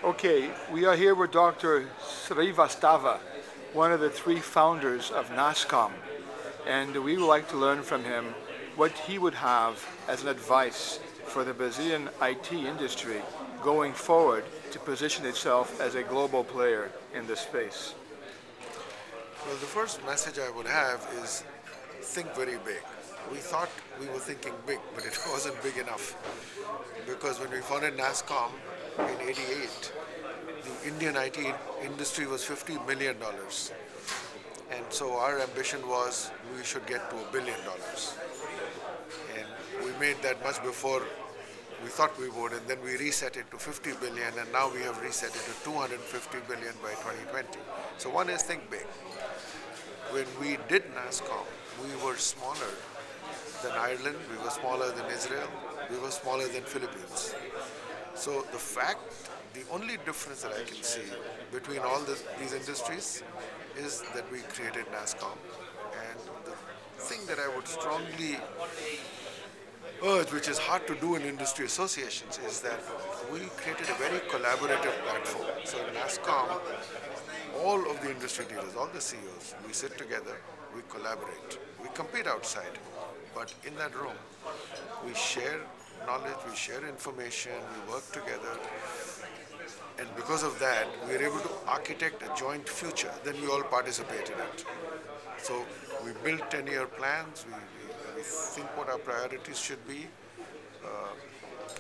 Okay, we are here with Dr. Srivastava, one of the three founders of NASSCOM, and we would like to learn from him what he would have as an advice for the Brazilian IT industry going forward to position itself as a global player in this space. Well, the first message I would have is think very big. We thought we were thinking big, but it wasn't big enough. Because when we founded NASSCOM in '88, the Indian IT industry was $50 million. And so our ambition was we should get to $1 billion. And we made that much before we thought we would, and then we reset it to 50 billion, and now we have reset it to 250 billion by 2020. So one is think big. When we did NASSCOM, we were smaller than Ireland, we were smaller than Israel, we were smaller than Philippines. So the only difference that I can see between all these industries is that we created NASSCOM. And the thing that I would strongly urge, which is hard to do in industry associations, is that we created a very collaborative platform. So in NASSCOM, all of the industry leaders, all the CEOs, we sit together, we collaborate. We compete outside, but in that room, we share knowledge, we share information, we work together. And because of that, we are able to architect a joint future. Then we all participate in it. So we build 10-year plans, we think what our priorities should be.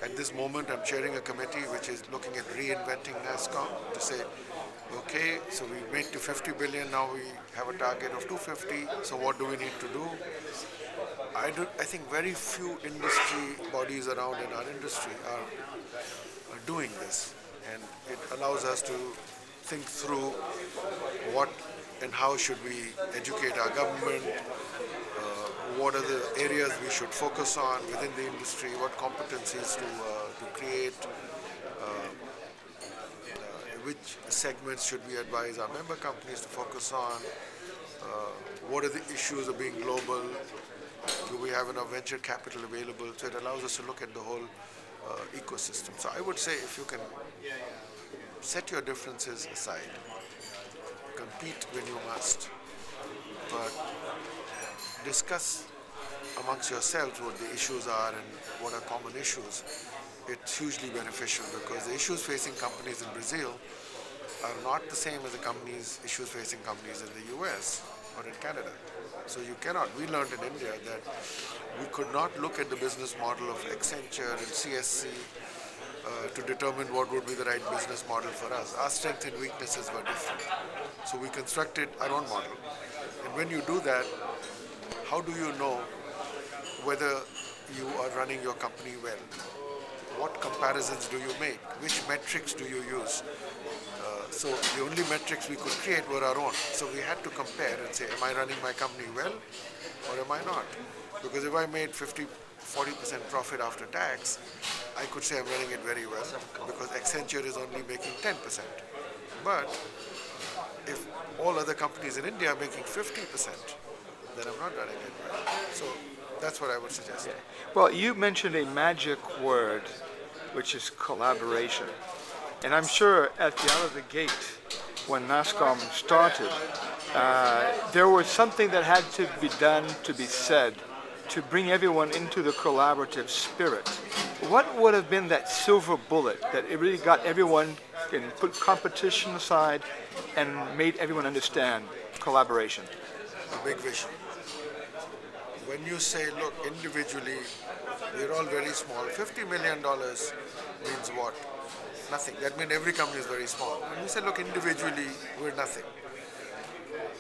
At this moment, I'm chairing a committee which is looking at reinventing NASSCOM to say, okay, so we made to 50 billion, now we have a target of 250, so what do we need to do? I think very few industry bodies around in our industry are doing this, and it allows us to think through what and how should we educate our government, what are the areas we should focus on within the industry, what competencies to create, which segments should we advise our member companies to focus on, what are the issues of being global, do we have enough venture capital available. So it allows us to look at the whole ecosystem. So I would say if you can set your differences aside, compete when you must, but discuss amongst yourselves what the issues are and what are common issues, it's hugely beneficial, because the issues facing companies in Brazil are not the same as the issues facing companies in the US or in Canada. So you cannot, we learned in India that we could not look at the business model of Accenture and CSC to determine what would be the right business model for us. Our strengths and weaknesses were different. So we constructed our own model. And when you do that, how do you know whether you are running your company well? What comparisons do you make? Which metrics do you use? So the only metrics we could create were our own. So we had to compare and say, am I running my company well or am I not? Because if I made 40% profit after tax, I could say I'm running it very well, because Accenture is only making 10%. But if all other companies in India are making 50%, then I'm not running it well. So that's what I would suggest. Yeah. Well, you mentioned a magic word, which is collaboration. And I'm sure at the out of the gate, when NASSCOM started, there was something that had to be done, to be said, to bring everyone into the collaborative spirit. What would have been that silver bullet that it really got everyone and put competition aside and made everyone understand collaboration? A big vision. When you say, look, individually, we're all very small, $50 million means what? Nothing. That means every company is very small. When we say, look, individually, we're nothing.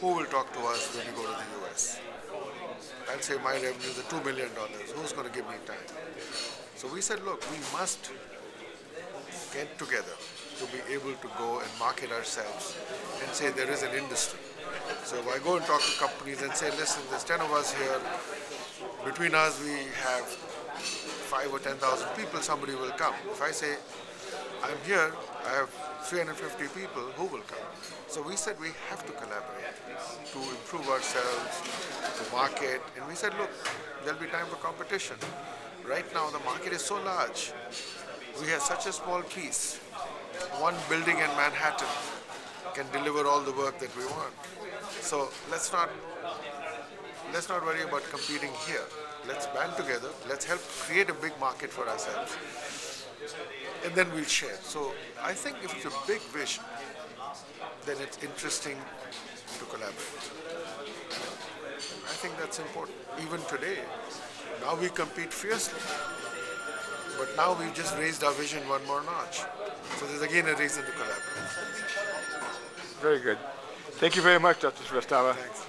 Who will talk to us when we go to the US? I'll say my revenue is $2 million. Who's going to give me time? So we said, look, we must get together to be able to go and market ourselves and say there is an industry. So if I go and talk to companies and say, listen, there's 10 of us here, between us we have 5 or 10,000 people, somebody will come. If I say, I'm here, I have 350 people, who will come? So we said we have to collaborate to improve ourselves, to market, and we said, look, there'll be time for competition. Right now the market is so large, we have such a small piece. one building in Manhattan can deliver all the work that we want. So let's not worry about competing here. Let's band together. Let's help create a big market for ourselves, and then we'll share. So I think if it's a big vision, then it's interesting to collaborate. I think that's important. Even today, now we compete fiercely, but now we've just raised our vision one more notch. So there's again a reason to collaborate. Very good. Thank you very much, Dr. Srivastava. Thanks.